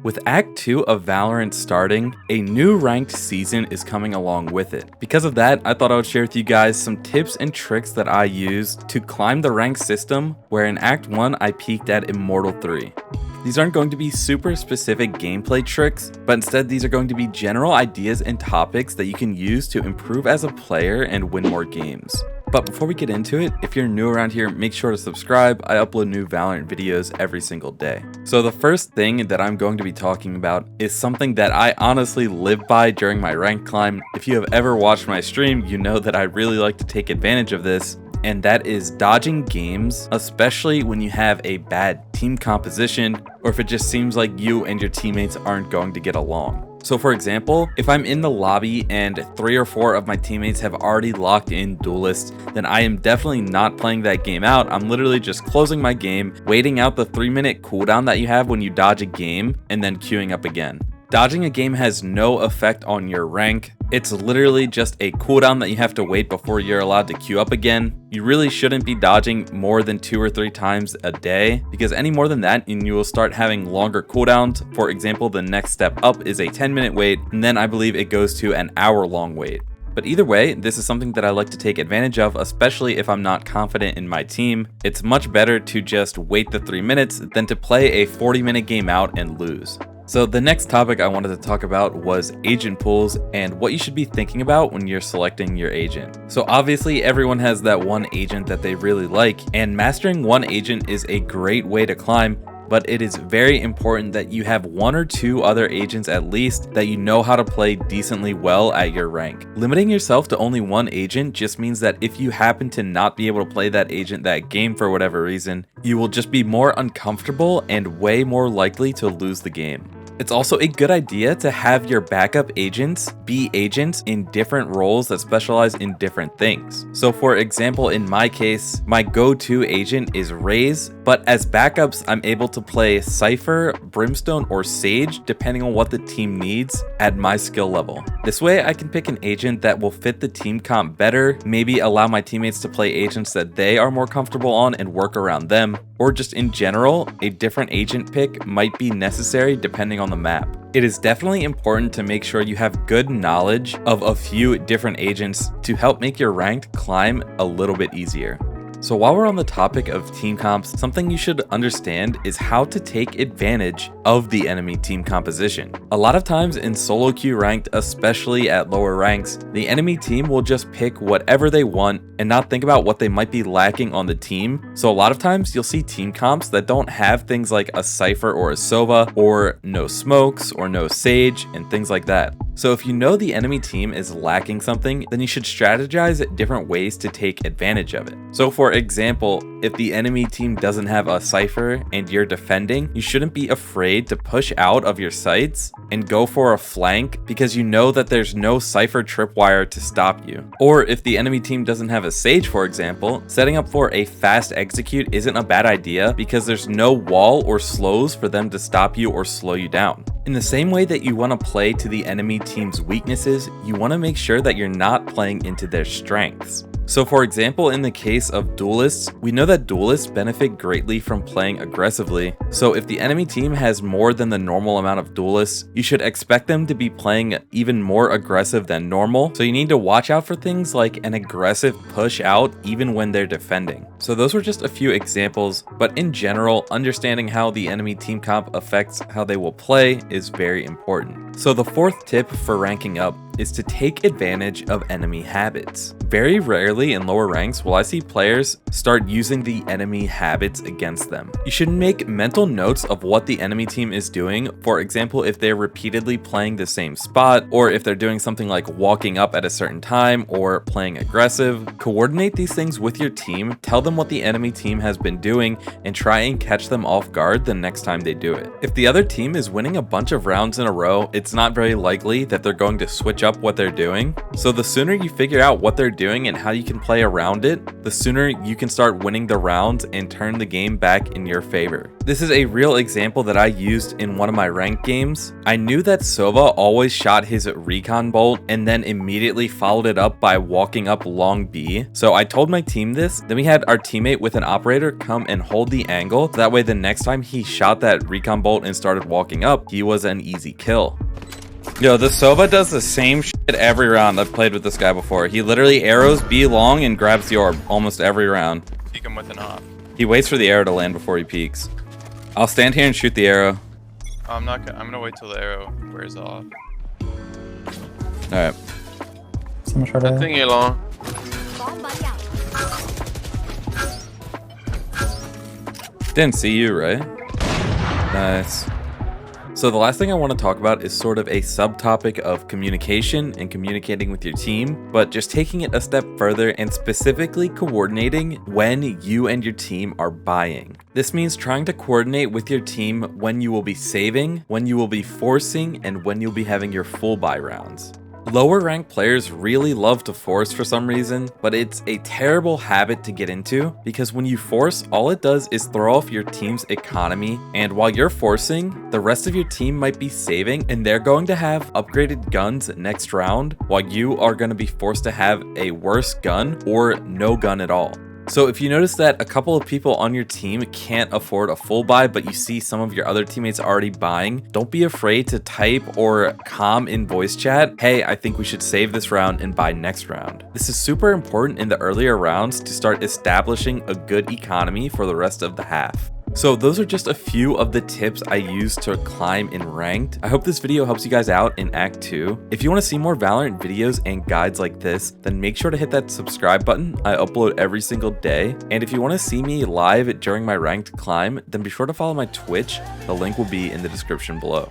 With Act 2 of Valorant starting, a new ranked season is coming along with it. Because of that, I thought I would share with you guys some tips and tricks that I used to climb the rank system, where in Act 1 I peaked at Immortal 3. These aren't going to be super specific gameplay tricks, but instead these are going to be general ideas and topics that you can use to improve as a player and win more games. But before we get into it, if you're new around here, make sure to subscribe. I upload new Valorant videos every single day. So the first thing that I'm going to be talking about is something that I honestly live by during my rank climb. If you have ever watched my stream, you know that I really like to take advantage of this, and that is dodging games, especially when you have a bad team composition or if it just seems like you and your teammates aren't going to get along. So for example, if I'm in the lobby and 3 or 4 of my teammates have already locked in Duelist, then I am definitely not playing that game out. I'm literally just closing my game, waiting out the 3-minute cooldown that you have when you dodge a game, and then queuing up again. Dodging a game has no effect on your rank. It's literally just a cooldown that you have to wait before you're allowed to queue up again. You really shouldn't be dodging more than 2 or 3 times a day, because any more than that and you will start having longer cooldowns. For example, the next step up is a 10-minute wait, and then I believe it goes to an hour-long wait. But either way, this is something that I like to take advantage of, especially if I'm not confident in my team. It's much better to just wait the 3 minutes than to play a 40-minute game out and lose. So the next topic I wanted to talk about was agent pools and what you should be thinking about when you're selecting your agent. So obviously everyone has that one agent that they really like, and mastering one agent is a great way to climb, but it is very important that you have 1 or 2 other agents at least that you know how to play decently well at your rank. Limiting yourself to only one agent just means that if you happen to not be able to play that agent that game for whatever reason, you will just be more uncomfortable and way more likely to lose the game. It's also a good idea to have your backup agents be agents in different roles that specialize in different things. So for example, in my case, my go-to agent is Raze, but as backups, I'm able to play Cypher, Brimstone, or Sage depending on what the team needs at my skill level. This way I can pick an agent that will fit the team comp better, maybe allow my teammates to play agents that they are more comfortable on and work around them, or just in general, a different agent pick might be necessary depending on the map. It is definitely important to make sure you have good knowledge of a few different agents to help make your ranked climb a little bit easier. So while we're on the topic of team comps, something you should understand is how to take advantage of the enemy team composition. A lot of times in solo queue ranked, especially at lower ranks, the enemy team will just pick whatever they want and not think about what they might be lacking on the team. So a lot of times you'll see team comps that don't have things like a Cypher or a Sova, or no smokes or no Sage and things like that. So if you know the enemy team is lacking something, then you should strategize different ways to take advantage of it. So for example, if the enemy team doesn't have a Cypher and you're defending, you shouldn't be afraid to push out of your sights and go for a flank because you know that there's no Cypher tripwire to stop you. Or if the enemy team doesn't have a Sage, for example, setting up for a fast execute isn't a bad idea because there's no wall or slows for them to stop you or slow you down. In the same way that you want to play to the enemy team's weaknesses, you want to make sure that you're not playing into their strengths. So for example, in the case of duelists, we know that duelists benefit greatly from playing aggressively. So if the enemy team has more than the normal amount of duelists, you should expect them to be playing even more aggressive than normal. So you need to watch out for things like an aggressive push out even when they're defending. So those were just a few examples, but in general, understanding how the enemy team comp affects how they will play is very important. So the 4th tip for ranking up is to take advantage of enemy habits. Very rarely in lower ranks will I see players start using the enemy habits against them. You should make mental notes of what the enemy team is doing. For example, if they're repeatedly playing the same spot, or if they're doing something like walking up at a certain time or playing aggressive. Coordinate these things with your team, tell them what the enemy team has been doing, and try and catch them off guard the next time they do it. If the other team is winning a bunch of rounds in a row, it's not very likely that they're going to switch up what they're doing. So the sooner you figure out what they're doing and how you can play around it, the sooner you can start winning the rounds and turn the game back in your favor. This is a real example that I used in one of my ranked games. I knew that Sova always shot his recon bolt and then immediately followed it up by walking up long B. So I told my team this, then we had our teammate with an operator come and hold the angle. That way the next time he shot that recon bolt and started walking up, he was an easy kill. Yo, the Sova does the same shit every round. I've played with this guy before. He literally arrows B long and grabs the orb almost every round. Peek him with an off. He waits for the arrow to land before he peeks. I'll stand here and shoot the arrow. I'm gonna wait till the arrow wears off. Alright. Someone shot That thing long. Didn't see you, right? Nice. So the last thing I want to talk about is sort of a subtopic of communication and communicating with your team, but just taking it a step further and specifically coordinating when you and your team are buying. This means trying to coordinate with your team when you will be saving, when you will be forcing, and when you'll be having your full buy rounds. Lower ranked players really love to force for some reason, but it's a terrible habit to get into because when you force, all it does is throw off your team's economy, and while you're forcing, the rest of your team might be saving and they're going to have upgraded guns next round while you are going to be forced to have a worse gun or no gun at all. So if you notice that a couple of people on your team can't afford a full buy, but you see some of your other teammates already buying, don't be afraid to type or comment in voice chat, hey, I think we should save this round and buy next round. This is super important in the earlier rounds to start establishing a good economy for the rest of the half. So those are just a few of the tips I use to climb in ranked. I hope this video helps you guys out in Act 2. If you want to see more Valorant videos and guides like this, then make sure to hit that subscribe button. I upload every single day. And if you want to see me live during my ranked climb, then be sure to follow my Twitch. The link will be in the description below.